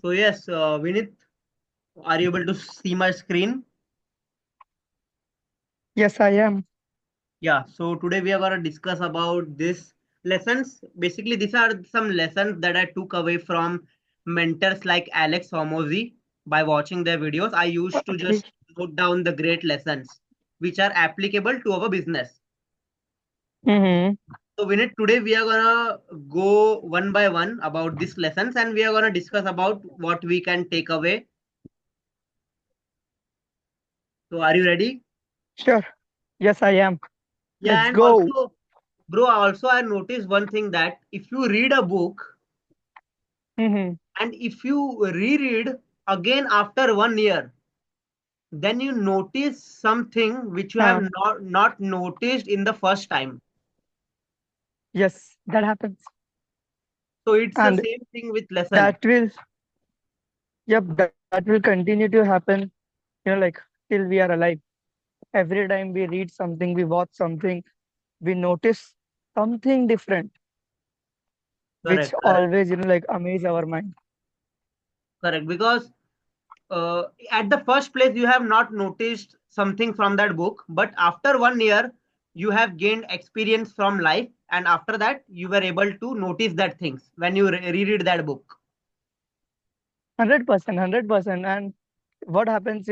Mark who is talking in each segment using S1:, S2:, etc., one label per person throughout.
S1: So yes, Vinith, are you able to see my screen?
S2: Yes, I am.
S1: Yeah. So today we are gonna discuss about this lessons. Basically, these are some lessons that I took away from mentors like Alex Hormozi by watching their videos. I used to
S2: Okay.
S1: just note down the great lessons which are applicable to our business.
S2: Mm-hmm.
S1: So Vinith, today we are gonna go one by one about these lessons and we are gonna discuss about what we can take away. So are you ready?
S2: Sure. Yes, I am.
S1: Yeah,
S2: Let's
S1: and
S2: go.
S1: also, bro, also I noticed one thing that if you read a book
S2: Mm-hmm.
S1: and if you reread again after 1 year, then you notice something which you have not noticed in the first time.
S2: Yes, that happens.
S1: So it's the
S2: And
S1: same thing with lesson.
S2: that will, yep, that will continue to happen, like till we are alive. Every time we read something, we watch something, we notice something different, which
S1: Correct, correct,
S2: always, like amaze our mind.
S1: correct. Because at the first place you have not noticed something from that book, but after 1 year you have gained experience from life, and after that you were able to notice that things when you reread that book.
S2: 100%, 100%. And what happens,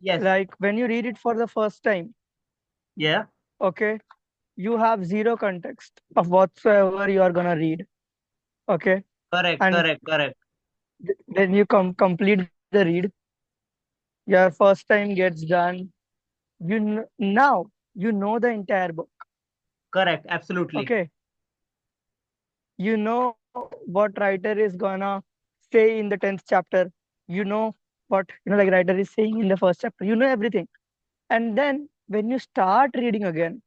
S1: Yes.
S2: like when you read it for the first time,
S1: Yeah.
S2: okay, you have zero context of whatsoever you are gonna read. Okay.
S1: Correct.
S2: And
S1: Correct. Correct.
S2: then you complete the read, your first time gets done. Now you know the entire book.
S1: Correct. Absolutely.
S2: Okay. You know what writer is gonna say in the 10th chapter. You know what, like writer is saying in the first chapter. You know everything. And then when you start reading again,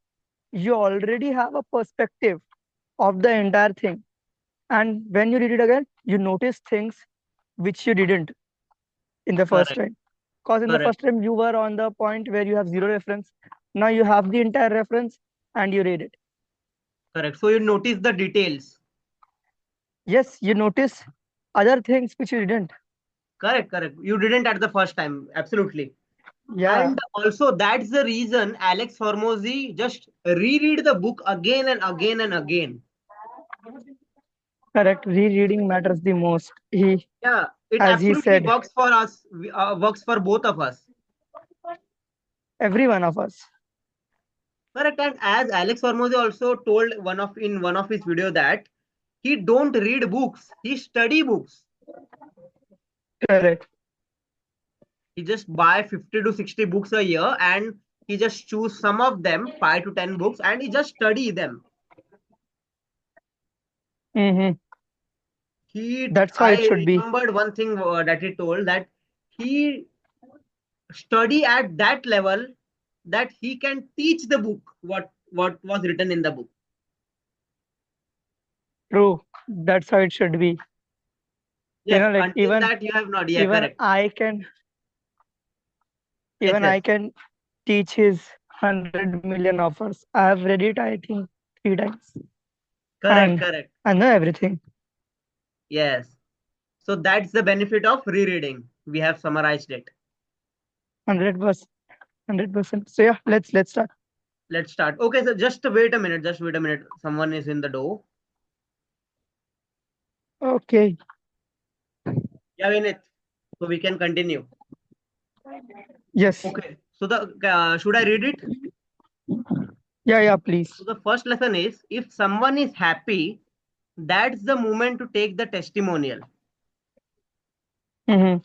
S2: you already have a perspective of the entire thing. And when you read it again, you notice things which you didn't in the first
S1: Correct.
S2: time. Because in the
S1: Correct.
S2: first time, you were on the point where you have zero reference. Now you have the entire reference and you read it.
S1: Correct. So you notice the details.
S2: Yes, you notice other things which you didn't.
S1: Correct. Correct. You didn't at the first time. Absolutely.
S2: Yeah,
S1: And also that's the reason Alex Hormozi just reread the book again and again and again.
S2: correct. Rereading matters the most.
S1: Yeah, it
S2: As he
S1: absolutely
S2: said,
S1: works for us. Works for both of us.
S2: every one of us.
S1: Correct. And as Alex Hormozi also told one of his video that he don't read books, he study books.
S2: Correct.
S1: He just buy 50 to 60 books a year and he just choose some of them, 5 to 10 books, and he just study them.
S2: Hmm.
S1: He
S2: That's how it
S1: I
S2: should be.
S1: remembered one thing that he told that he study at that level that he can teach the book what was written in the book.
S2: True. That's how it should be.
S1: Yes,
S2: Like
S1: until that you have not. Yeah,
S2: even
S1: correct.
S2: I can
S1: Yes,
S2: even I
S1: yes,
S2: can teach his 100 million offers. I have read it, I think, 3 times.
S1: correct,
S2: And
S1: correct.
S2: I know everything.
S1: Yes. So that's the benefit of rereading. We have summarized it.
S2: 100%. 100%. So yeah, let's start.
S1: Let's start. Okay, so just wait a minute. Just wait a minute. Someone is in the door.
S2: Okay.
S1: Yeah, in it. So we can continue.
S2: Yes.
S1: Okay. So the should I read it?
S2: Yeah, yeah, please.
S1: So the first lesson is if someone is happy, that's the moment to take the testimonial.
S2: Mm-hmm.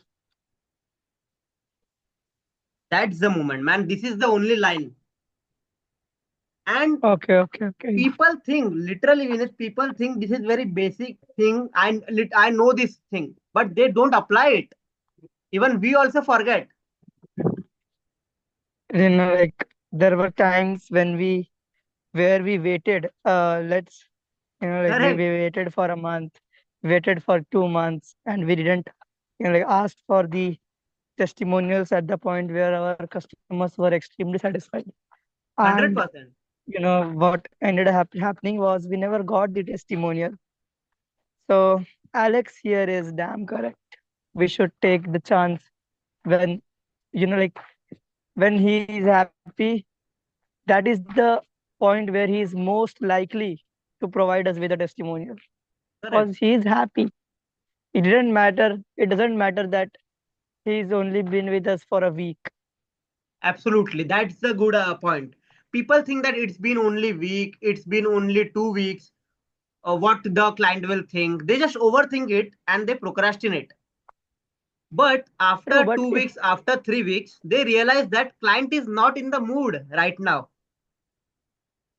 S1: That's the moment, man. This is the only line. And
S2: Okay, okay, okay.
S1: people think literally, Vinith, people think this is very basic thing. I know this thing, but they don't apply it. Even we also forget.
S2: Like there were times when where we waited. Let's like we
S1: Correct.
S2: waited for a month, waited for 2 months, and we didn't like asked for the testimonials at the point where our customers were extremely satisfied. And
S1: 100%.
S2: what ended up happening was we never got the testimonial. So Alex here is damn correct. We should take the chance when, like, when he is happy, that is the point where he is most likely to provide us with a testimonial
S1: Correct.
S2: because he is happy. It doesn't matter that he's only been with us for a week.
S1: Absolutely. That's the good point. People think that it's been only week, it's been only 2 weeks, what the client will think. They just overthink it and they procrastinate. But
S2: True,
S1: after
S2: but
S1: 2 weeks,
S2: it's
S1: after 3 weeks, they realize that client is not in the mood right now.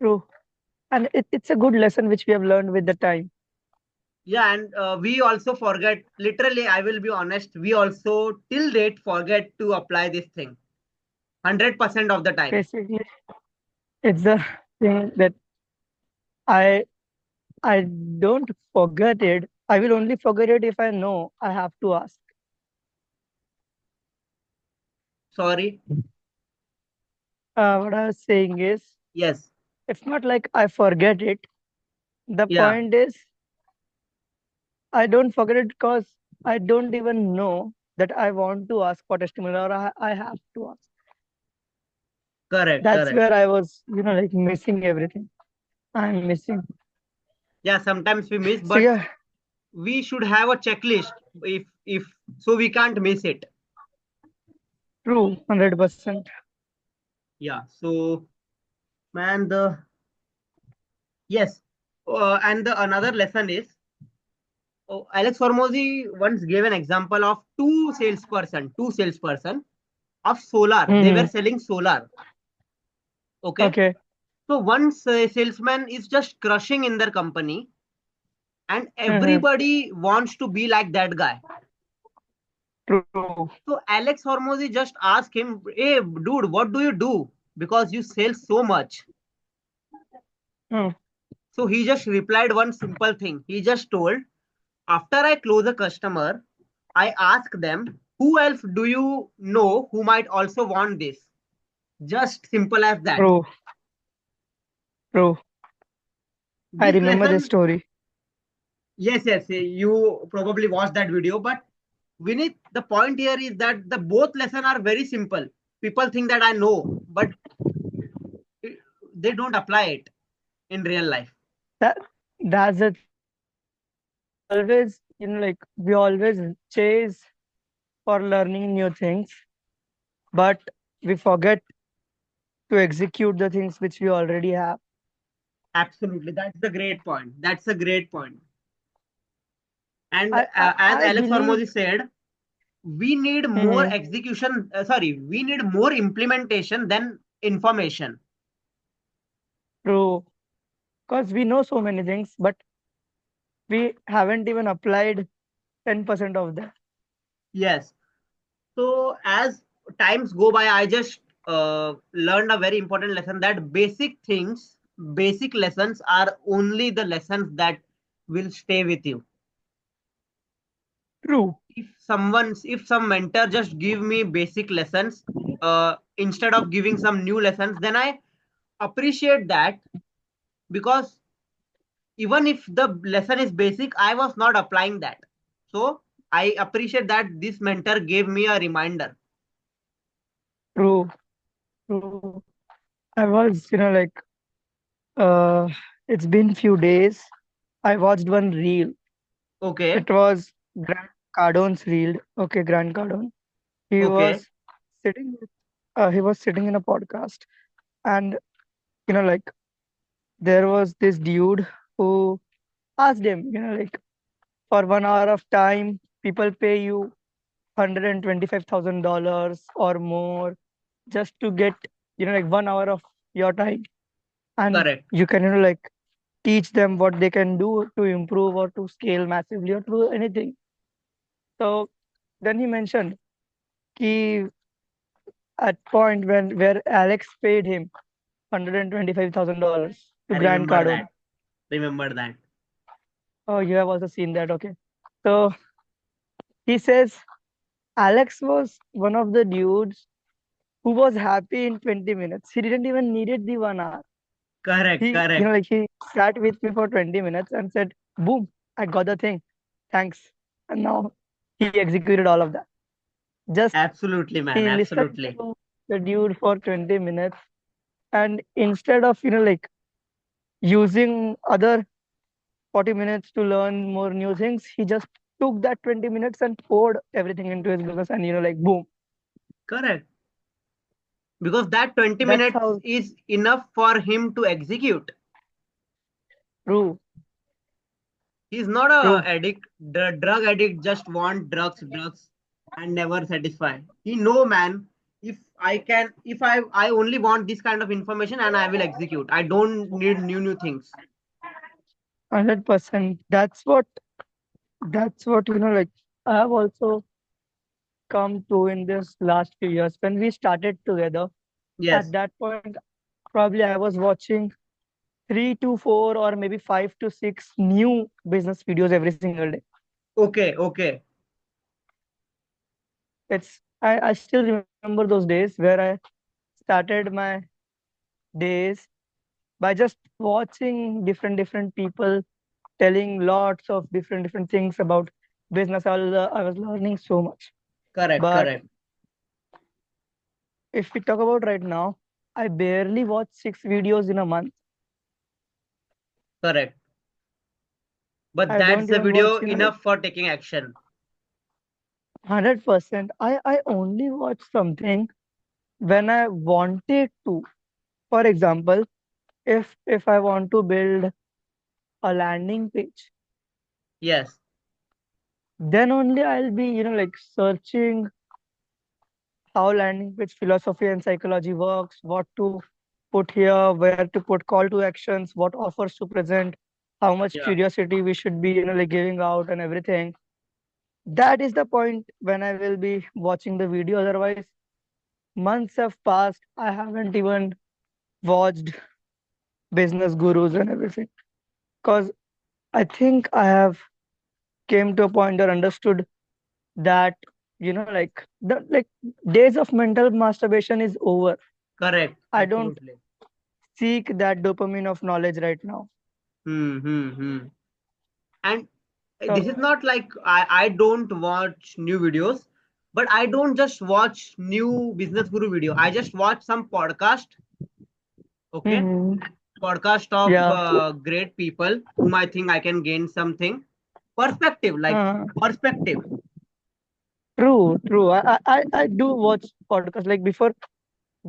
S2: true. And it's a good lesson which we have learned with the time,
S1: Yeah, and we also forget, literally, I will be honest, we also till date forget to apply this thing 100% of the time.
S2: basically. It's the thing that I I don't forget it. I will only forget it if I know I have to ask.
S1: Sorry.
S2: What I was saying is,
S1: Yes.
S2: it's not like I forget it. The
S1: Yeah.
S2: point is, I don't forget it because I don't even know that I want to ask for testimonial or I have to ask.
S1: Correct.
S2: That's
S1: Correct.
S2: where I was, like missing everything. I'm missing.
S1: Yeah. Sometimes we miss,
S2: So
S1: but
S2: yeah,
S1: we should have a checklist if so we can't miss it.
S2: true, 100%.
S1: Yeah. So man, the yes. And the another lesson is, oh, Alex Hormozi once gave an example of two salesperson of solar. They were
S2: Hmm.
S1: selling solar. Okay.
S2: Okay.
S1: So one salesman is just crushing in their company, and
S2: Hmm.
S1: everybody wants to be like that guy.
S2: True.
S1: So Alex Hormozi just asked him, "Hey, dude, what do you do? Because you sell so much."
S2: Hmm.
S1: So he just replied one simple thing. He just told, "After I close a customer, I ask them, who else do you know who might also want this?" Just simple as that.
S2: True. True. I
S1: This
S2: remember this
S1: lesson,
S2: story.
S1: yes, yes, you probably watched that video, but Vinith, the point here is that the both lesson are very simple. People think that I know, but they don't apply it in real life.
S2: That that's the thing. We always, we always chase for learning new things, but we forget to execute the things which we already have.
S1: Absolutely, that's the great point. That's a great point. And
S2: I I,
S1: as
S2: I
S1: Alex
S2: believe
S1: Hormozy said, we need more
S2: mhm,
S1: execution. Sorry, we need more implementation than information.
S2: true, because we know so many things, but we haven't even applied 10% of them.
S1: Yes. So as times go by, I just learned a very important lesson that basic lessons are only the lessons that will stay with you.
S2: True,
S1: If some mentor just give me basic lessons instead of giving some new lessons, then I appreciate that, because even if the lesson is basic, I was not applying that. So I appreciate that this mentor gave me a reminder.
S2: true, true. I was, uh, it's been few days. I watched one reel.
S1: Okay.
S2: It was Grant Cardone's reel. Okay, Grant Cardone. He
S1: Okay.
S2: was sitting. He was sitting in a podcast, and like there was this dude who asked him, for 1 hour of time, people pay you $125,000 or more just to get, 1 hour of your time, and
S1: Correct.
S2: you can, teach them what they can do to improve or to scale massively or to do anything. So then he mentioned he at point when where Alex paid him $125,000 to
S1: I
S2: Grant
S1: remember
S2: Cardone.
S1: that. Remember that.
S2: Oh, you have also seen that, okay? So he says Alex was one of the dudes who was happy in 20 minutes. He didn't even needed the 1 hour.
S1: Correct.
S2: He,
S1: Correct.
S2: he sat with me for 20 minutes and said, boom, I got the thing. thanks. And now he executed all of that. Just
S1: Absolutely, man.
S2: he listened
S1: Absolutely.
S2: to the dude for 20 minutes, and instead of using other 40 minutes to learn more new things, he just took that 20 minutes and poured everything into his business, and boom.
S1: Correct. Because that 20
S2: That's
S1: minutes
S2: how.
S1: is enough for him to execute.
S2: True,
S1: He's not
S2: true.
S1: a addict. The drug addict just want drugs, and never satisfy. He know, man. If I only want this kind of information and I will execute. I don't need new things.
S2: 100%. That's what I have also come to in this last few years. When we started together, at
S1: Yes.
S2: that point, probably I was watching 3 to 4 or maybe 5 to 6 new business videos every single day.
S1: Okay. Okay.
S2: I still remember those days where I started my days by just watching different people telling lots of different things about business. I was learning so much.
S1: Correct.
S2: But
S1: Correct.
S2: if we talk about right now, I barely watch 6 videos in a month.
S1: Correct. But
S2: I
S1: that's
S2: don't
S1: the
S2: even
S1: video
S2: watch,
S1: enough for taking action.
S2: 100%. I only watch something when I wanted to. For example, if I want to build a landing page,
S1: Yes.
S2: then only I'll be, searching how landing page philosophy and psychology works, what to put here, where to put call to actions, what offers to present, how much
S1: Yeah.
S2: curiosity we should be, giving out and everything. That is the point when I will be watching the video. Otherwise, months have passed. I haven't even watched business gurus and everything. Because I think I have came to a point or understood that, the days of mental masturbation is over.
S1: Correct.
S2: I don't
S1: Absolutely.
S2: seek that dopamine of knowledge right now.
S1: Hmm. And this
S2: So,
S1: is not like I don't watch new videos, but I don't just watch new business guru video. I just watch some podcast. Okay.
S2: mhm,
S1: Podcast of
S2: yeah,
S1: great people whom I think I can gain something perspective, like
S2: uh,
S1: perspective.
S2: true, true. I do watch podcasts. Like before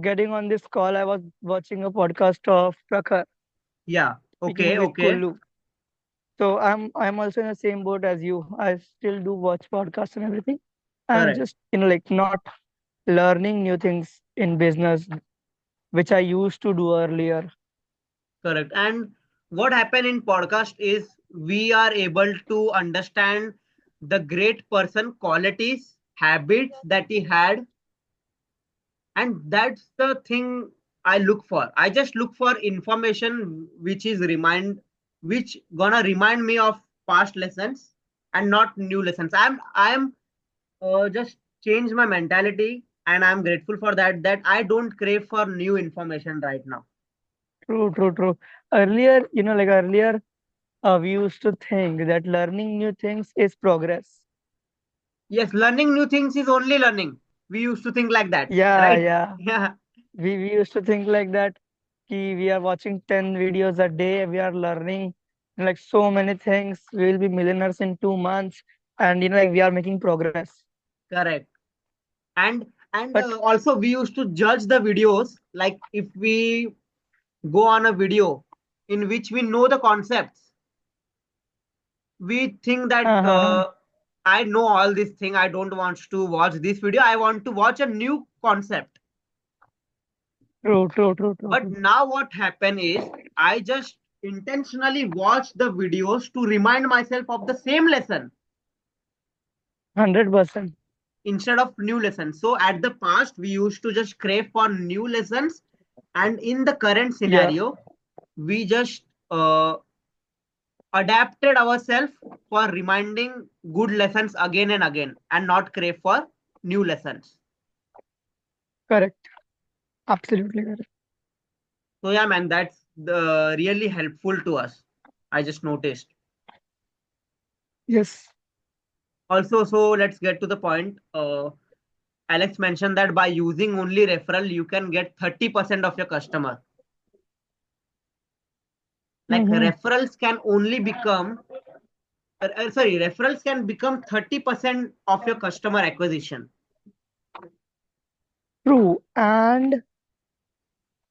S2: getting on this call, I was watching a podcast of Prakhar
S1: Yeah.
S2: speaking
S1: Okay.
S2: with
S1: Okay.
S2: Kullu. So I'm also in the same boat as you. I still do watch podcasts and everything. I'm
S1: Correct.
S2: just not learning new things in business, which I used to do earlier.
S1: Correct. And what happened in podcast is we are able to understand the great person qualities, habits that he had, and that's the thing I look for. I just look for information which gonna remind me of past lessons and not new lessons. I'm just change my mentality, and I'm grateful for that I don't crave for new information right now.
S2: True, true, true. Earlier, we used to think that learning new things is progress.
S1: Yes, learning new things is only learning. We used to think like that,
S2: Yeah,
S1: right?
S2: yeah.
S1: Yeah.
S2: We used to think like that. We are watching 10 videos a day. We are learning like so many things. We will be millionaires in 2 months, and we are making progress.
S1: Correct. And
S2: But
S1: also we used to judge the videos, like if we go on a video in which we know the concepts, we think that
S2: uh,
S1: I know all this thing, I don't want to watch this video, I want to watch a new concept.
S2: true, true, true, true,
S1: But
S2: true.
S1: now what happened is I just intentionally watch the videos to remind myself of the same lesson
S2: 100%.
S1: instead of new lessons. So at the past we used to just crave for new lessons, and in the current
S2: Yeah,
S1: scenario we just adapted ourselves for reminding good lessons again and again, and not crave for new lessons.
S2: correct. Absolutely correct.
S1: So yeah, man, that's really helpful to us. I just noticed.
S2: Yes.
S1: Also, so let's get to the point. Alex mentioned that by using only referral, you can get 30% of your customer. Like
S2: Mm-hmm.
S1: referrals can become 30% of your customer acquisition.
S2: True. And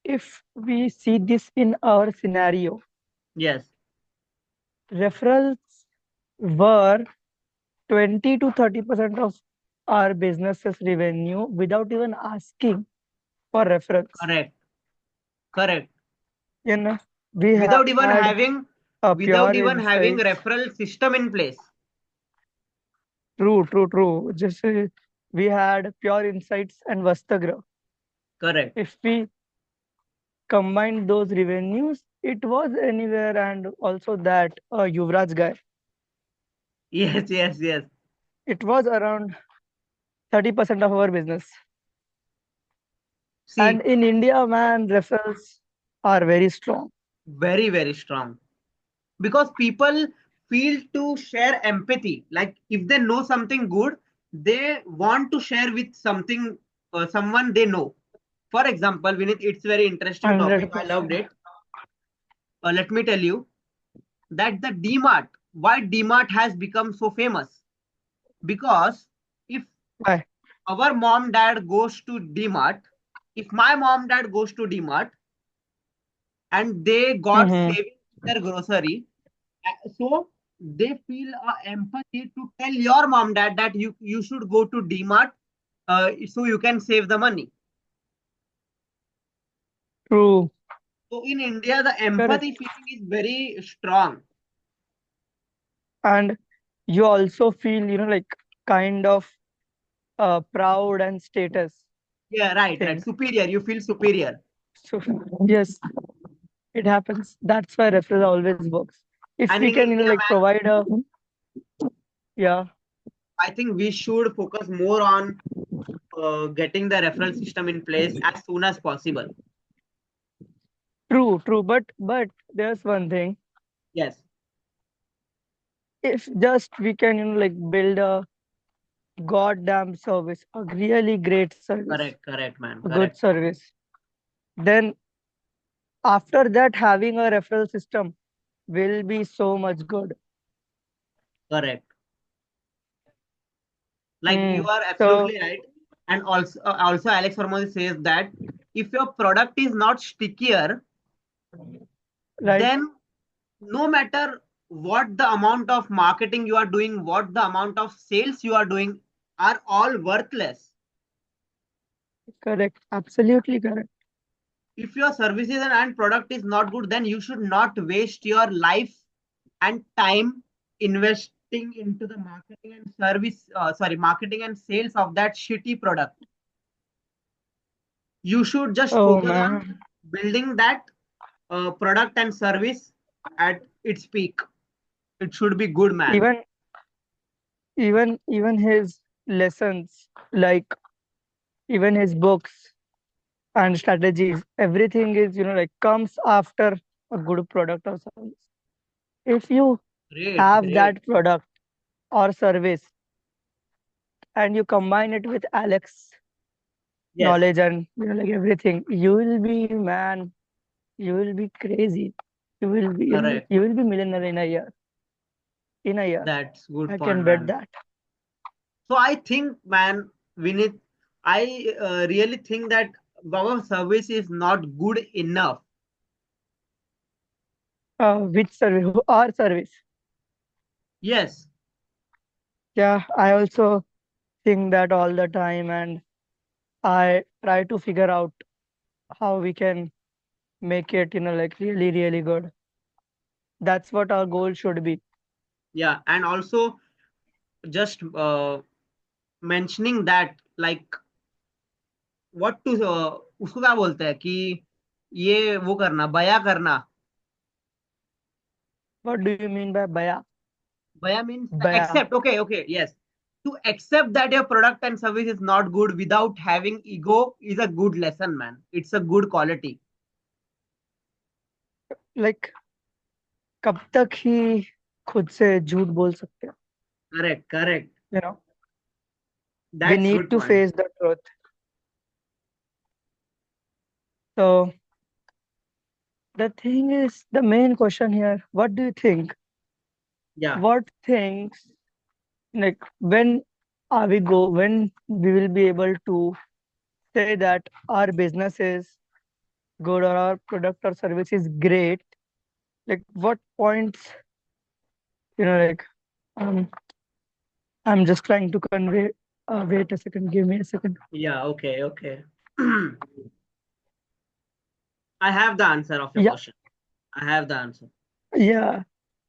S2: if we see this in our scenario,
S1: Yes,
S2: referrals were 20 to 30% of our business's revenue without even asking for referrals.
S1: correct, correct.
S2: You know, we
S1: Without even
S2: had
S1: having,
S2: a
S1: without
S2: pure
S1: even having
S2: insights.
S1: referral system in place.
S2: True, true, true. Just we had pure insights and Vastagra.
S1: Correct.
S2: If we combine those revenues, it was anywhere, and also that Yuvraj guy,
S1: Yes, yes, yes.
S2: it was around 30% of our business. And
S1: See,
S2: in India, man, referrals are very strong.
S1: very, very strong. Because people feel to share empathy. Like if they know something good, they want to share with someone they know. For example, Vinith, it's very interesting topic. I loved
S2: 100%.
S1: it. Let me tell you that the DMart, why DMart has become so famous. Because if
S2: Why?
S1: our mom dad goes to DMart, if my mom dad goes to DMart and they got
S2: Mm-hmm.
S1: saving their grocery, so they feel empathy to tell your mom dad that you should go to DMart so you can save the money.
S2: True.
S1: So in India, the
S2: Correct.
S1: empathy feeling is very strong.
S2: And you also feel, like kind of proud and status
S1: Yeah, right, right.
S2: thing.
S1: Superior. You feel superior.
S2: So, yes, it happens. That's why referral always works. If
S1: And
S2: we
S1: in
S2: can,
S1: India,
S2: like
S1: man,
S2: provide a, yeah,
S1: I think we should focus more on getting the referral system in place as soon as possible.
S2: true, true. But there's one thing.
S1: Yes,
S2: If just we can, like build a goddamn service, a really great service,
S1: correct, correct, man.
S2: a good
S1: Correct,
S2: service, then after that, having a referral system will be so much good.
S1: correct. Like you
S2: Mm.
S1: are
S2: So,
S1: absolutely right. And also Alex Hormozi says that if your product is not stickier,
S2: right,
S1: then no matter what the amount of marketing you are doing, what the amount of sales you are doing, are all worthless.
S2: correct, absolutely correct.
S1: If your services and product is not good, then you should not waste your life and time investing into the marketing and marketing and sales of that shitty product. You should just
S2: Oh
S1: focus on
S2: man,
S1: building that product and service at its peak. It should be good, man.
S2: even even his lessons, like even his books and strategies, everything is like comes after a good product or service. If you
S1: Great,
S2: have
S1: great.
S2: that product or service and you combine it with Alex
S1: Yes,
S2: knowledge and like everything, you will be, man, you will be crazy. You will be,
S1: correct.
S2: you will be millionaire in a year. In a year,
S1: That's good
S2: I
S1: point,
S2: can bet
S1: man.
S2: that.
S1: So I think, man, Vinith, I really think that our service is not good enough.
S2: Which service? Our service.
S1: Yes,
S2: Yeah, I also think that all the time, and I try to figure out how we can make it, like really, really good. That's what our goal should be.
S1: yeah, and also just mentioning that, like, what to उसको क्या बोलते हैं कि ये वो करना बया करना.
S2: What do you mean by baya?
S1: Baya means
S2: Baya.
S1: accept. Okay, okay, yes. To accept that your product and service is not good without having ego is a good lesson, man. It's a good quality.
S2: Like, कब तक ही खुद से झूठ बोल सकते हैं?
S1: Correct, correct.
S2: you know, we
S1: That's
S2: need
S1: good
S2: to
S1: point.
S2: face the truth. So the thing is, the main question here, what do you think?
S1: Yeah,
S2: What things, like, when we will be able to say that our business is good or our product or service is great? Like, what points, like, um, I'm just trying to convey. Wait a second, give me a second.
S1: yeah, okay, okay. I have the answer of your
S2: Yeah,
S1: question. I have the answer.
S2: yeah,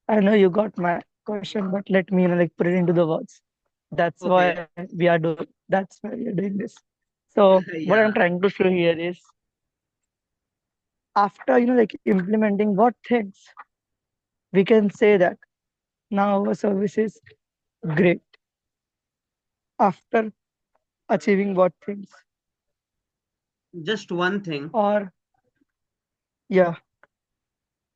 S2: I know you got my question, but let me, like, put it into the words. That's
S1: Okay.
S2: why we are doing. That's why we are doing this. So what I'm
S1: Yeah,
S2: trying to show here is, after like implementing what things, we can say that now our service is great. After achieving what things,
S1: just one thing,
S2: or yeah,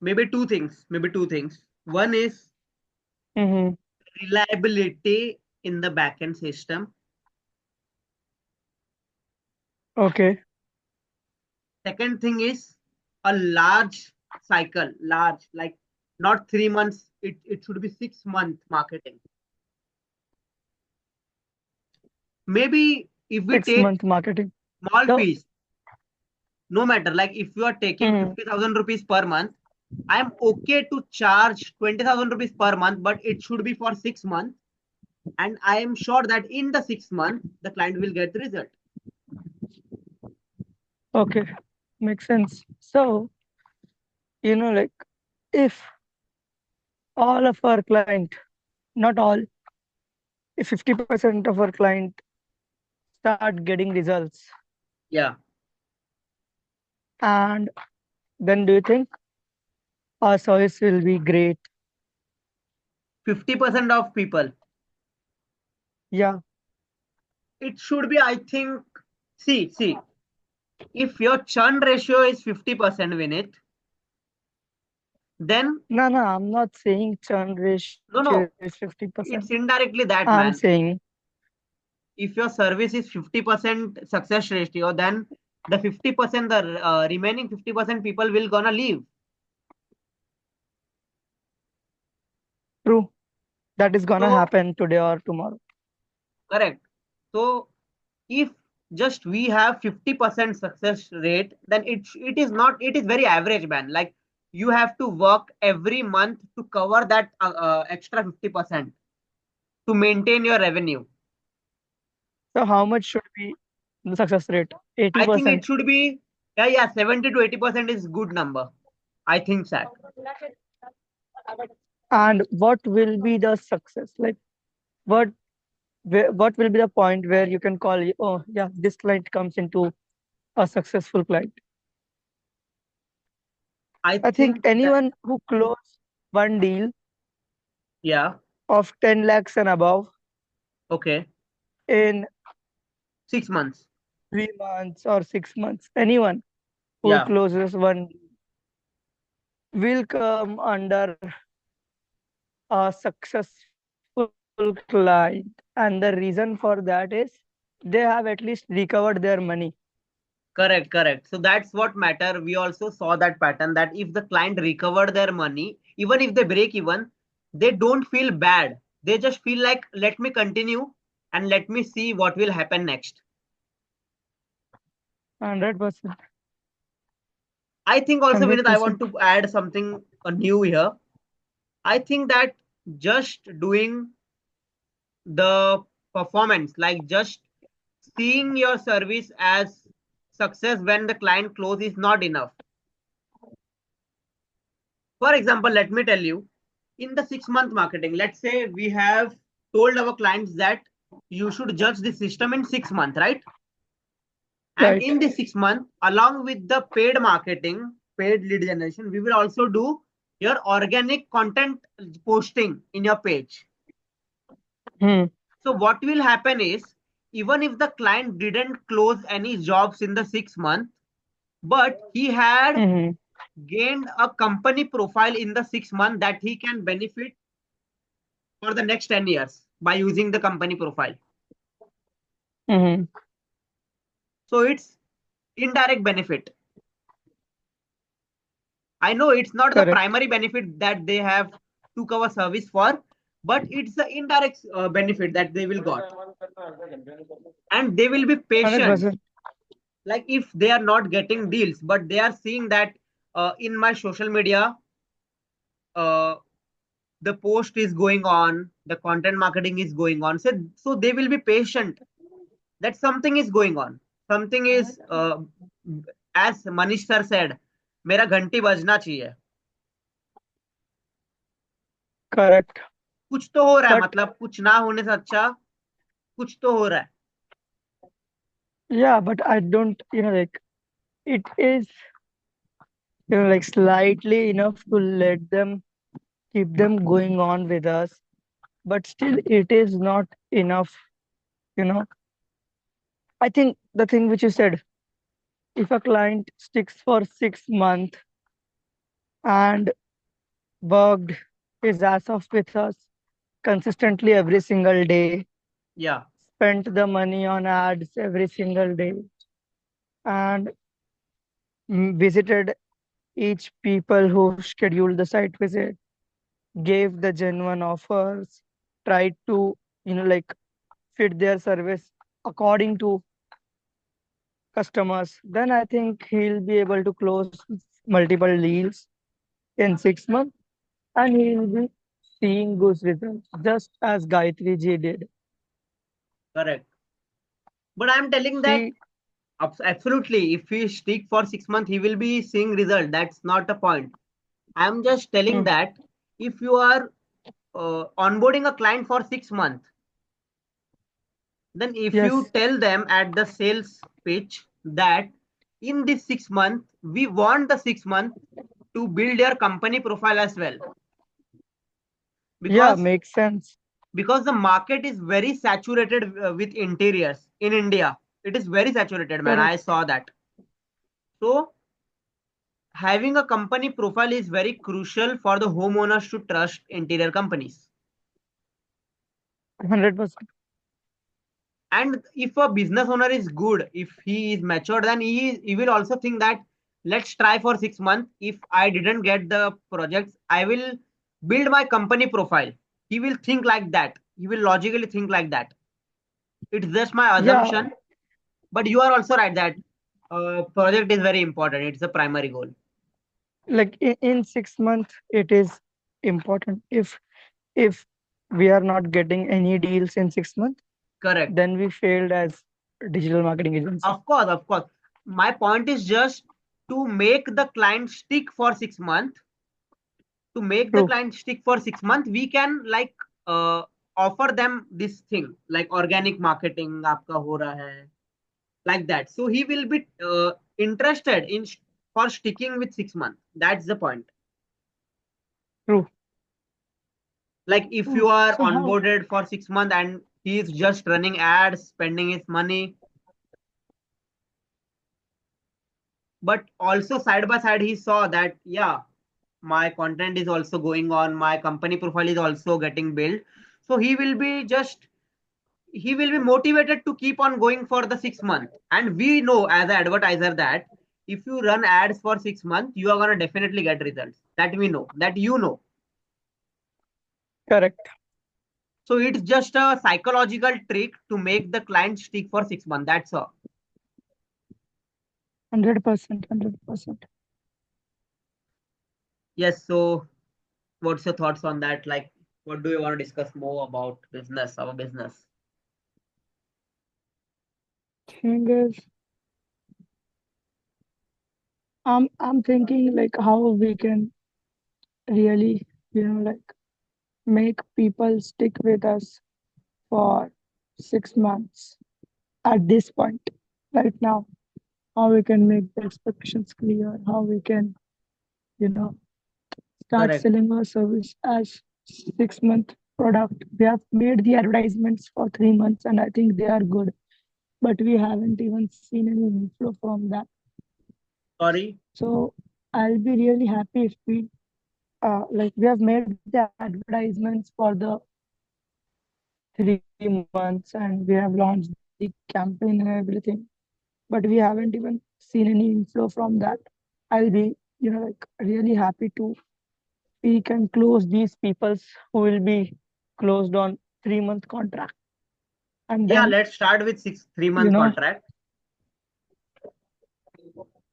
S1: maybe two things, maybe two things. One is
S2: mm-hmm,
S1: reliability in the backend system.
S2: okay,
S1: Second thing is a large cycle, large, like not 3 months, it should be 6 month marketing. Maybe if we
S2: 6 month
S1: take
S2: marketing.
S1: small
S2: So
S1: piece, no matter, like if you are taking
S2: mhm,
S1: 50,000 rupees per month, I'm okay to charge 20,000 rupees per month, but it should be for 6 months. And I am sure that in the 6 months, the client will get the result.
S2: okay, makes sense. So like, if all of our client, not all, if 50% of our client start getting results,
S1: Yeah.
S2: and then do you think our service will be great?
S1: 50% of people,
S2: Yeah,
S1: it should be, I think, see, if your churn ratio is 50%, Vinit, then
S2: no, I'm not saying churn ratio
S1: no,
S2: is
S1: no,
S2: 50%.
S1: it's indirectly that,
S2: I'm
S1: man.
S2: saying
S1: If your service is 50% success ratio, then the 50%, the remaining 50% people will gonna leave.
S2: true. That is gonna
S1: So,
S2: happen today or tomorrow.
S1: correct. So, if just we have 50% success rate, then it is not, it is very average, man. Like you have to work every month to cover that extra 50% to maintain your revenue.
S2: So how much should be the success rate?
S1: I think it
S2: 80%.
S1: should be, yeah, 70 to 80% is good number. I think that.
S2: And what will be the success? Like, what what will be the point where you can call, oh yeah, this client comes into a successful client?
S1: I
S2: I think
S1: think that,
S2: anyone who close one deal
S1: yeah,
S2: of 10 lakhs and above
S1: okay,
S2: in
S1: 6 months.
S2: 3 months or 6 months, anyone who
S1: Yeah,
S2: closes one will come under a successful client. And the reason for that is they have at least recovered their money.
S1: correct, correct. So that's what matter. We also saw that pattern that if the client recovered their money, even if they break even, they don't feel bad. They just feel like, let me continue and let me see what will happen next.
S2: 100%.
S1: I think also, Vinit, I
S2: 100%.
S1: want to add something new here. I think that just doing the performance, like just seeing your service as success when the client close is not enough. For example, let me tell you, in the 6 month marketing, let's say we have told our clients that you should judge the system in 6 months, right? And
S2: Right.
S1: in the 6 month, along with the paid marketing, paid lead generation, we will also do your organic content posting in your page.
S2: Hmm.
S1: So what will happen is, even if the client didn't close any jobs in the 6 month, but he had
S2: Hmm.
S1: gained a company profile in the 6 month that he can benefit for the next 10 years. by using the company profile.
S2: Mm-hmm.
S1: So it's indirect benefit. I know it's not the
S2: Correct.
S1: primary benefit that they have took our service for, but it's the indirect benefit that they will got, and they will be patient.
S2: 100%.
S1: Like if they are not getting deals, but they are seeing that in my social media, uh, the post is going on, the content marketing is going on. So they will be patient that something is going on. Something is, as Manish sir said, मेरा घंटी बजना चाहिए.
S2: Correct.
S1: कुछ तो हो रहा है,
S2: But
S1: मतलब कुछ ना होने से अच्छा कुछ तो हो रहा है.
S2: yeah, but I don't, like it is, like slightly enough to let them keep them going on with us, but still it is not enough, you know. I think the thing which you said, if a client sticks for 6 months and worked his ass off with us consistently every single day,
S1: Yeah,
S2: spent the money on ads every single day, and visited each people who scheduled the site visit, gave the genuine offers, tried to, like fit their service according to customers, then I think he'll be able to close multiple deals in 6 months, and he'll be seeing good results, just as Gayatri ji did.
S1: correct. But I'm telling that
S2: She,
S1: absolutely, if he stick for 6 months, he will be seeing result. That's not a point. I'm just telling
S2: mm,
S1: that if you are onboarding a client for 6 months, then if you
S2: yes,
S1: tell them at the sales pitch that in this 6 months, we want the 6 months to build your company profile as well,
S2: yeah,
S1: because
S2: makes sense.
S1: the market is very saturated with interiors in India. It is very saturated, man. I
S2: Correct,
S1: saw that. So having a company profile is very crucial for the homeowners to trust interior companies.
S2: 100%.
S1: And if a business owner is good, if he is matured, then he will also think that let's try for 6 months. If I didn't get the projects, I will build my company profile. He will think like that. He will logically think like that. It's just my
S2: Yeah,
S1: assumption, but you are also right that project is very important. It's the primary goal.
S2: like in 6 months, it is important. If we are not getting any deals in 6 months,
S1: Correct.
S2: then we failed as a digital marketing agency.
S1: Of course, of course. My point is just to make the client stick for 6 months. To make the
S2: True.
S1: client stick for 6 months, we can like uh, offer them this thing like organic marketing आपका हो रहा है, like that. So he will be interested in for sticking with 6 months. That's the point.
S2: True.
S1: Like if
S2: True.
S1: you are
S2: So how?
S1: onboarded for 6 months and he is just running ads, spending his money, but also side by side he saw that yeah, my content is also going on, my company profile is also getting built. So he will be motivated to keep on going for the 6 month. And we know as an advertiser that if you run ads for 6 months, you are gonna definitely get results. That we know, that you know.
S2: Correct.
S1: So it's just a psychological trick to make the client stick for 6 months. That's all.
S2: 100%. 100%.
S1: Yes. So what's your thoughts on that? Like, what do you want to discuss more about business, our business?
S2: Thing is, I'm thinking like how we can really, like make people stick with us for 6 months at this point, right now. How we can make the expectations clear, how we can, you know, start
S1: Correct.
S2: selling our service as 6 month product. We have made the advertisements for 3 months and I think they are good, but we haven't even seen any inflow from that.
S1: Sorry.
S2: So I'll be really happy if we have made the advertisements for the 3 months and we have launched the campaign and everything, but we haven't even seen any inflow from that. I'll be, like really happy to speak and close these peoples who will be closed on 3 month contract. And
S1: Yeah,
S2: then,
S1: let's start with six three
S2: you
S1: month
S2: know,
S1: contract.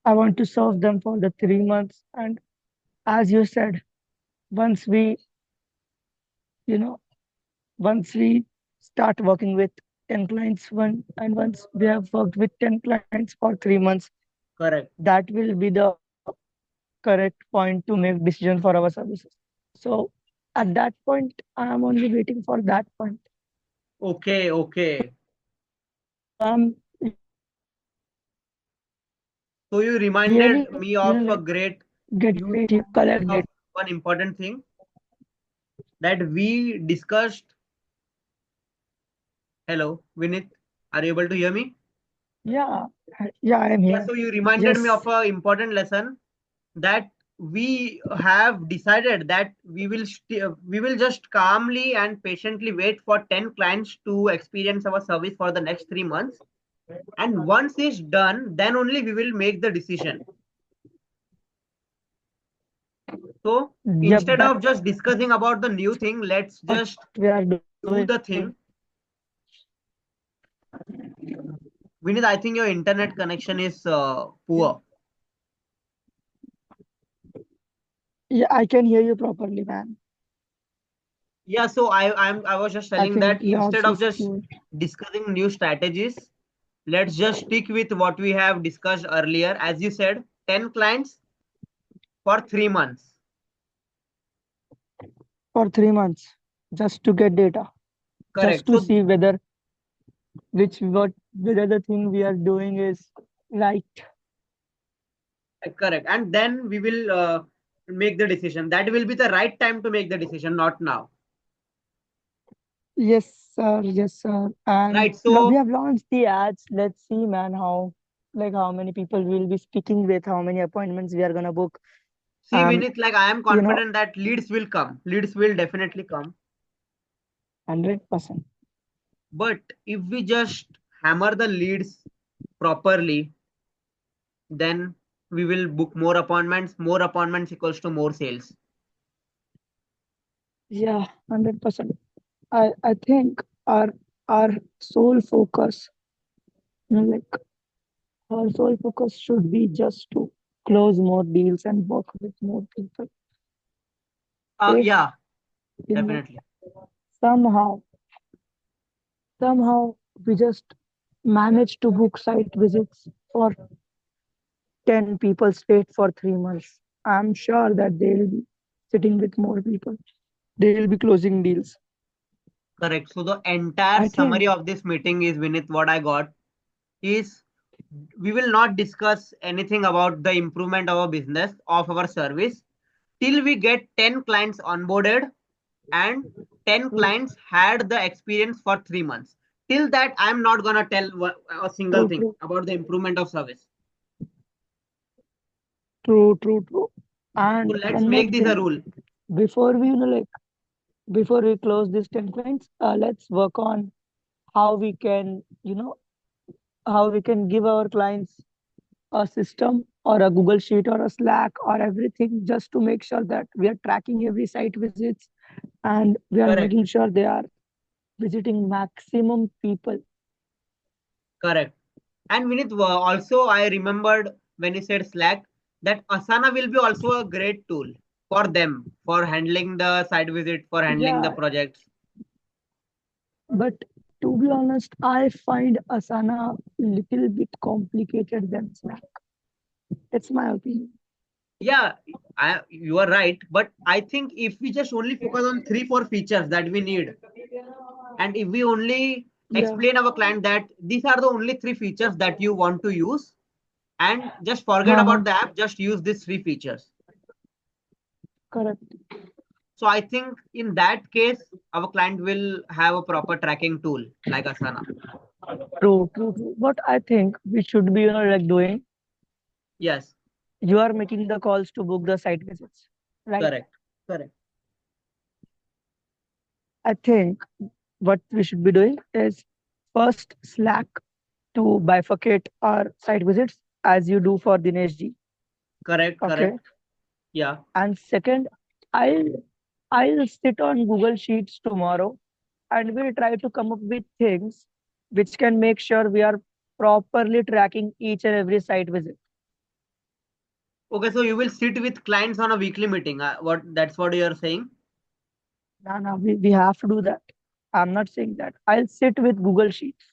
S2: I want to serve them for the 3 months. And as you said, once we, you know, once we start working with 10 clients once we have worked with 10 clients for 3 months,
S1: Correct.
S2: that will be the correct point to make decision for our services. So at that point, I am only waiting for that point.
S1: Okay, okay.
S2: So I'm
S1: So you
S2: really,
S1: reminded me of a great,
S2: get
S1: you
S2: ready to
S1: reminded me
S2: collect
S1: of
S2: it.
S1: one important thing that we discussed. Hello, Vinith, are you able to hear me?
S2: Yeah, yeah, I am
S1: Yeah,
S2: here.
S1: so you reminded me of
S2: Yes,
S1: an important lesson that we have decided that we will just calmly and patiently wait for 10 clients to experience our service for the next 3 months, and once it's done then only we will make the decision. So
S2: yep,
S1: instead
S2: that's
S1: of just discussing about the new thing, let's
S2: what
S1: just
S2: we are doing.
S1: do the thing. Vinith, I think your internet connection is poor.
S2: Yeah, I can hear you properly, man.
S1: Yeah, so I was just
S2: I
S1: telling
S2: think
S1: that
S2: yours
S1: instead of
S2: is
S1: just
S2: poor.
S1: discussing new strategies, let's just stick with what we have discussed earlier. As you said, 10 clients for 3 months.
S2: For 3 months, just to get data, just
S1: Correct.
S2: to
S1: So
S2: see whether the thing we are doing is right.
S1: correct. And then we will make the decision. That will be the right time to make the decision, not now.
S2: Yes, sir. Yes, sir. And
S1: Right.
S2: we
S1: So
S2: have launched the ads. Let's see, man, how many people we'll be speaking with, how many appointments we are gonna book.
S1: see,
S2: Um,
S1: Vinith, like I am
S2: you know,
S1: confident that leads will come. Leads will definitely come.
S2: 100%.
S1: But if we just hammer the leads properly, then we will book more appointments. More appointments equals to more sales.
S2: Yeah, 100%. I think our sole focus, like our sole focus should be just to close more deals and work with more people. If
S1: Yeah,
S2: like
S1: definitely.
S2: somehow somehow we just manage to book site visits for 10 people straight for 3 months, I'm sure that they will be sitting with more people. They will be closing deals.
S1: Correct. So the entire
S2: I
S1: summary
S2: think,
S1: of this meeting is, Vinith, what I got is we will not discuss anything about the improvement of our business, of our service, till we get 10 clients onboarded and 10
S2: true,
S1: clients had the experience for 3 months. Till that, I'm not going to tell a single
S2: true,
S1: thing
S2: true,
S1: about the improvement of service.
S2: true.
S1: So
S2: And
S1: let's
S2: one more
S1: make this a
S2: thing,
S1: rule.
S2: before we, before we close these 10 clients, let's work on how we can, how we can give our clients a system or a Google Sheet or a Slack or everything just to make sure that we are tracking every site visits and we are
S1: Correct.
S2: making sure they are visiting maximum people.
S1: Correct. And Vinith, also I remembered when you said Slack that Asana will be also a great tool for them for handling the site visit, for handling the
S2: Yeah,
S1: projects.
S2: but to be honest, I find Asana little bit complicated than Slack. It's my opinion.
S1: Yeah, you are right. But I think if we just only focus on three, four features that we need, and if we only
S2: Yeah,
S1: explain our client that these are the only three features that you want to use, and just forget
S2: uh-huh.
S1: about the app, just use these three features.
S2: Correct.
S1: So I think in that case, our client will have a proper tracking tool like Asana.
S2: True. What I think we should be, doing,
S1: Yes,
S2: you are making the calls to book the site visits, right?
S1: correct, correct.
S2: I think what we should be doing is first Slack to bifurcate our site visits as you do for Dinesh ji.
S1: Correct,
S2: Okay.
S1: correct. Yeah.
S2: And second, I'll I'll sit on Google Sheets tomorrow and we'll try to come up with things which can make sure we are properly tracking each and every site visit.
S1: Okay, so you will sit with clients on a weekly meeting. What that's what you are saying?
S2: No, no, we have to do that. I'm not saying that. I'll sit with Google Sheets.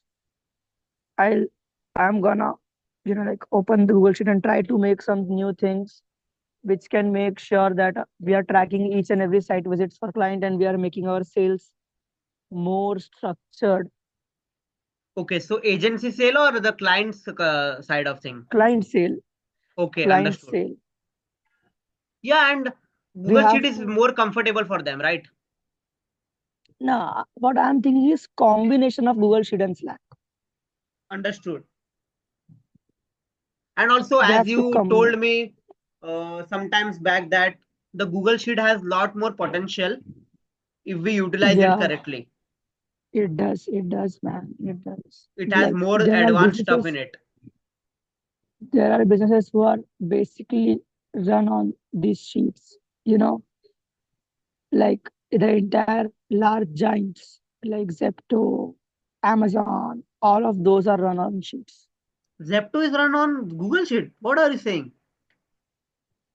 S2: I'll I'm gonna, like open the Google Sheet and try to make some new things which can make sure that we are tracking each and every site visits for client and we are making our sales more structured.
S1: Okay, so agency sale or the client's side of thing?
S2: Client sale,
S1: Okay,
S2: client
S1: understood.
S2: sale.
S1: Yeah, and
S2: We
S1: Google Sheet
S2: have
S1: is
S2: to.
S1: more comfortable for them, right?
S2: Now, what I'm thinking is combination of Google Sheet and Slack.
S1: Understood. And also,
S2: We
S1: as
S2: have to
S1: you
S2: combine.
S1: told me sometimes back that the Google Sheet has lot more potential if we utilize it
S2: Yeah,
S1: correctly.
S2: it does. It does, man. It does.
S1: It has
S2: Like
S1: more advanced stuff in it.
S2: there are businesses who are basically run on these sheets. You know, like the entire large giants like Zepto, Amazon, all of those are run on sheets.
S1: Zepto is run on Google Sheet. What are you saying?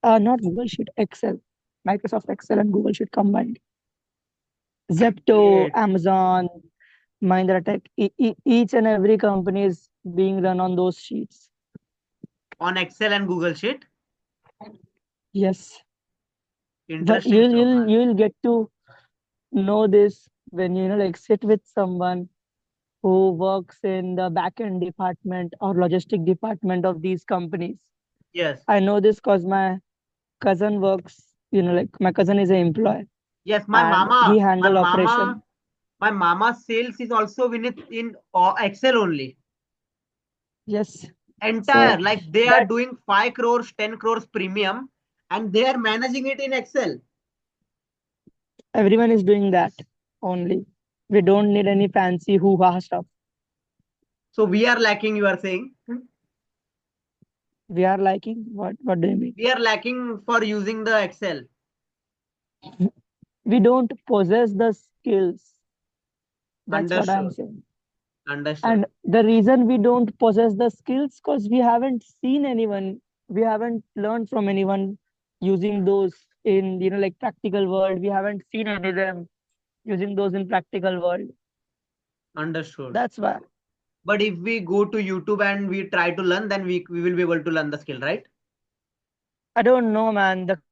S2: Not Google Sheet, Excel, Microsoft Excel and Google Sheet combined. Zepto,
S1: Great.
S2: Amazon, Mahindra Tech, each and every company is being run on those sheets.
S1: On Excel and Google Sheet.
S2: Yes, but
S1: Interesting
S2: you'll
S1: stuff,
S2: you'll
S1: man.
S2: you'll get to know this when like sit with someone who works in the back-end department or logistic department of these companies.
S1: Yes.
S2: I know this because my cousin works, like my cousin is an employee
S1: Yes,
S2: and he handle operation.
S1: my mama sales is also in Excel only.
S2: Yes.
S1: Entire,
S2: So
S1: like they are
S2: that
S1: doing 5 crores, 10 crores premium, and they are managing it in Excel.
S2: everyone is doing that only. We don't need any fancy hoo-ha stuff.
S1: So we are lacking, you are saying.
S2: We are liking what do you mean?
S1: We are lacking for using the Excel.
S2: We don't possess the skills. That's what I'm
S1: Understood.
S2: saying.
S1: Understood.
S2: And the reason we don't possess the skills because we haven't seen anyone, we haven't learned from anyone using those in like practical world. We haven't seen any of them using those in practical world.
S1: Understood.
S2: That's why.
S1: But if we go to YouTube and we try to learn, then we will be able to learn the skill, right?
S2: I don't know, man. The